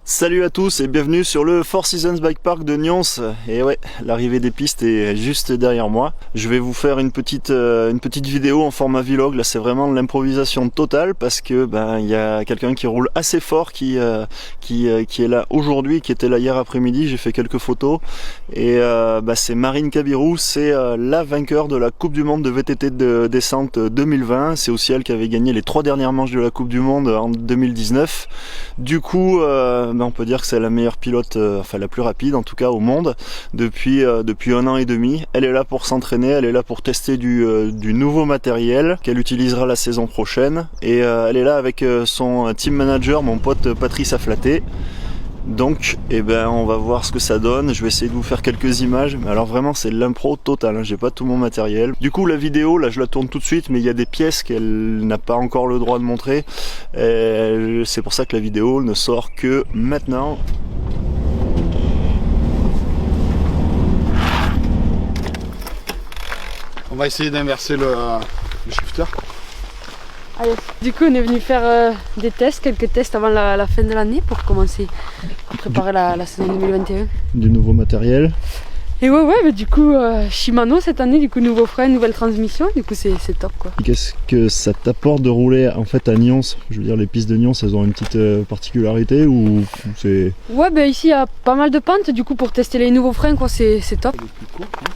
Salut à tous et bienvenue sur le Four Seasons Bike Park de Nyons. Et ouais, l'arrivée des pistes est juste derrière moi. Je vais vous faire une petite vidéo en format vlog. Là, c'est vraiment de l'improvisation totale parce que il y a quelqu'un qui roule assez fort qui est là aujourd'hui, qui était là hier après-midi. J'ai fait quelques photos et c'est Marine Cabirou. C'est la vainqueur de la Coupe du Monde de VTT de descente 2020. C'est aussi elle qui avait gagné les 3 dernières manches de la Coupe du Monde en 2019. Du coup, on peut dire que c'est la meilleure pilote, enfin la plus rapide en tout cas au monde depuis 1 an et demi. Elle est là pour s'entraîner, elle est là pour tester du nouveau matériel qu'elle utilisera la saison prochaine et elle est là avec son team manager, mon pote Patrice Afflaté. Donc on va voir ce que ça donne. Je vais essayer de vous faire quelques images, mais alors vraiment c'est l'impro totale, hein. J'ai pas tout mon matériel. Du coup la vidéo là je la tourne tout de suite, mais il y a des pièces qu'elle n'a pas encore le droit de montrer. C'est pour ça que la vidéo ne sort que maintenant. On va essayer d'inverser le shifter. Allez. Du coup on est venu faire des tests, quelques tests avant la fin de l'année pour commencer à préparer la saison 2021. Du nouveau matériel. Et ouais, du coup Shimano cette année, du coup nouveau frein, nouvelle transmission, du coup c'est top quoi. Qu'est-ce que ça t'apporte de rouler en fait à Nyons? Je veux dire, les pistes de Nyons elles ont une petite particularité ou c'est... Ouais ici il y a pas mal de pentes, du coup pour tester les nouveaux freins quoi, c'est top. Elle est plus courte, hein.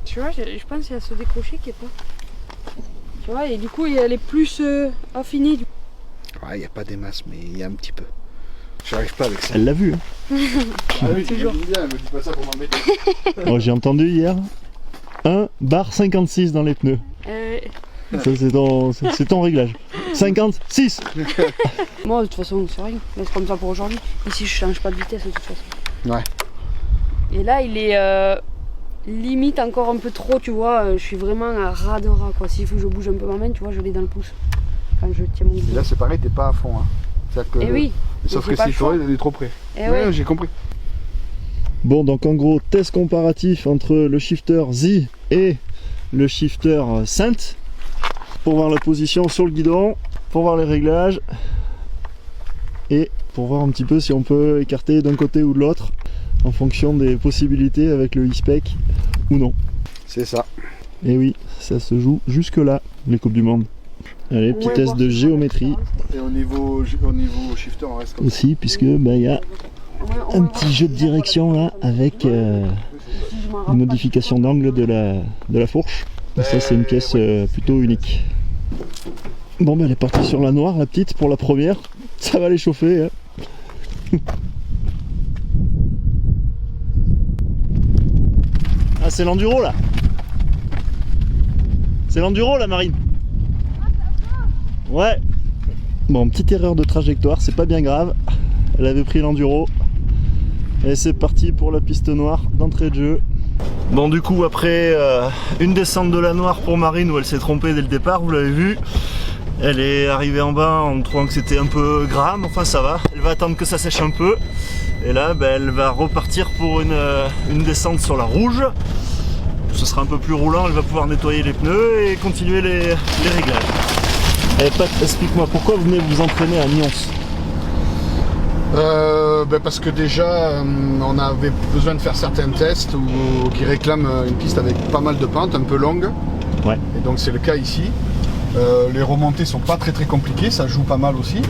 Tu vois, je pense qu'il y a ce décroché qui est pas... Tu vois, et du coup elle est plus affinée. Ouais, il n'y a pas des masses, mais il y a un petit peu. J'arrive pas avec ça. Elle l'a vu, hein. Ah oui, Toujours. bien, me dis pas ça pour m'embêter. Oh, j'ai entendu hier 1,56 dans les pneus. Ça c'est ton réglage. 56. Moi de toute façon c'est rien, c'est comme ça pour aujourd'hui. Ici je change pas de vitesse de toute façon. Ouais. Et là il est limite encore un peu trop, tu vois, je suis vraiment à ras de ras quoi. S'il faut que je bouge un peu ma main, tu vois, je l'ai dans le pouce quand je tiens mon Et guidon. là c'est pareil, t'es pas à fond. Hein. C'est-à-dire que Et oui. sauf mais que c'est pas si le toi choix. il est trop près. Eh Ouais, ouais. j'ai compris. Bon, donc en gros, test comparatif entre le shifter Z et le shifter Saint pour voir la position sur le guidon, pour voir les réglages et pour voir un petit peu si on peut écarter d'un côté ou de l'autre en fonction des possibilités avec le e-spec ou non. C'est ça. Et oui, ça se joue jusque là, les Coupes du Monde. Allez, petit Ouais, test voir de si géométrie Et au niveau shifter, on reste comme ça. aussi, puisque il y a un petit jeu de direction là avec une modification d'angle de la fourche. Et ça c'est une pièce plutôt unique. Bon elle est partie sur la noire, la petite, pour la première. Ça va les chauffer, hein. Ah, c'est l'enduro là. C'est l'enduro là, Marine. Ouais. Bon, petite erreur de trajectoire, c'est pas bien grave. Elle avait pris l'enduro. Et c'est parti pour la piste noire d'entrée de jeu. Bon, du coup, après une descente de la noire pour Marine où elle s'est trompée dès le départ, vous l'avez vu. Elle est arrivée en bas en trouvant que c'était un peu gras, mais enfin ça va. Elle va attendre que ça sèche un peu. Et là, elle va repartir pour une descente sur la rouge. Ce sera un peu plus roulant, elle va pouvoir nettoyer les pneus et continuer les réglages. Et Pat, explique-moi, pourquoi vous venez vous entraîner à Nyons? Parce que déjà on avait besoin de faire certains tests qui réclament une piste avec pas mal de pentes, un peu longue. Ouais. Et donc c'est le cas ici. Les remontées sont pas très compliquées, ça joue pas mal aussi.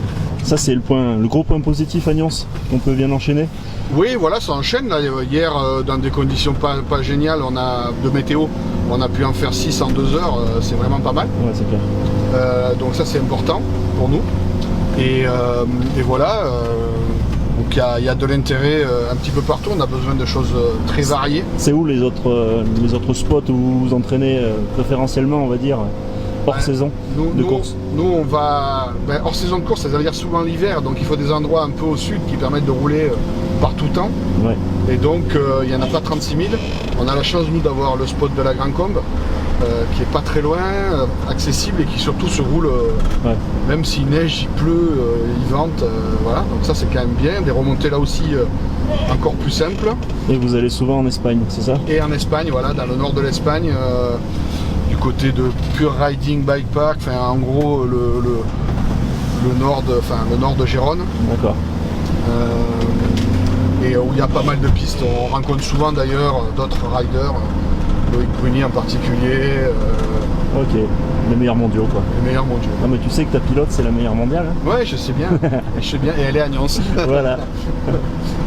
Ça c'est le gros point positif à Nyons, qu'on peut bien enchaîner. Oui, voilà, ça enchaîne. Là, hier, dans des conditions pas géniales, de météo, on a pu en faire 6 en 2 heures, c'est vraiment pas mal. Ouais, c'est clair. Donc ça c'est important pour nous. Et voilà, donc il y a de l'intérêt un petit peu partout, on a besoin de choses très variées. C'est où les autres spots où vous entraînez préférentiellement, on va dire, hors saison de course? Nous on va hors saison de course, ça veut dire souvent l'hiver, donc il faut des endroits un peu au sud qui permettent de rouler par tout temps. Ouais. Et donc il n'y en a pas 36 000. On a la chance nous d'avoir le spot de la Grand Combe qui est pas très loin, accessible et qui surtout se roule Ouais. même s'il neige, il pleut, il vente, voilà, donc ça c'est quand même bien. Des remontées là aussi encore plus simples. Et vous allez souvent en Espagne, c'est ça? Et en Espagne, voilà, dans le nord de l'Espagne, du côté de Pure Riding Bike Park, enfin en gros le nord de Gérone. D'accord. Et où il y a pas mal de pistes. On rencontre souvent d'ailleurs d'autres riders, Loïc Bruni en particulier, Ok, les meilleurs mondiaux quoi. les meilleurs mondiaux. Non mais tu sais que ta pilote c'est la meilleure mondiale. Hein. Ouais, je sais bien, et elle est à Nyons. Voilà.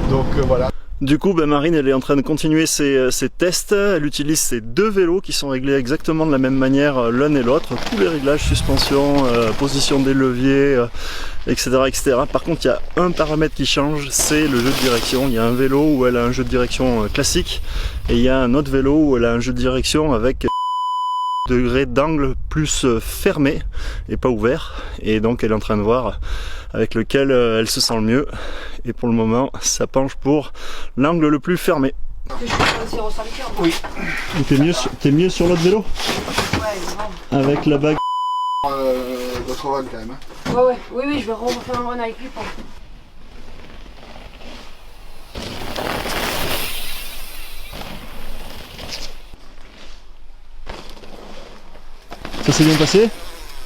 Donc voilà. Du coup, Marine, elle est en train de continuer ses tests. Elle utilise ses deux vélos qui sont réglés exactement de la même manière l'un et l'autre. Tous les réglages, suspension, position des leviers, etc., etc. Par contre, il y a un paramètre qui change, c'est le jeu de direction. Il y a un vélo où elle a un jeu de direction classique et il y a un autre vélo où elle a un jeu de direction avec degré d'angle plus fermé et pas ouvert. Et donc, elle est en train de voir avec lequel elle se sent le mieux. Et pour le moment, ça penche pour l'angle le plus fermé. Oui. T'es mieux sur l'autre vélo? Ouais, grave. Avec la bague. D'autres runs quand même. Hein. Ouais, oui, je vais refaire un run avec lui. Ça s'est bien passé?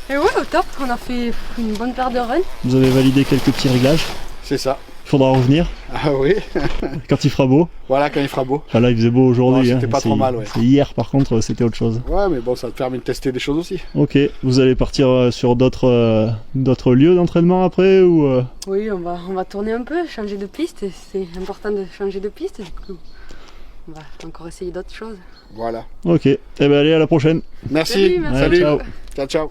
Et ouais, au top, on a fait une bonne paire de runs. Vous avez validé quelques petits réglages. C'est ça. Il faudra revenir Ah oui. quand il fera beau. Voilà, quand il fera beau. Enfin, là, il faisait beau aujourd'hui. C'était pas trop mal, ouais. Hier, par contre, c'était autre chose. Ouais, mais bon, ça te permet de tester des choses aussi. Ok, vous allez partir sur d'autres lieux d'entraînement après ou Oui, on va tourner un peu, changer de piste. C'est important de changer de piste, du coup. On va encore essayer d'autres choses. Voilà. Ok, eh ben allez, à la prochaine. Merci. Salut, merci. Ouais, ciao. Ciao, ciao.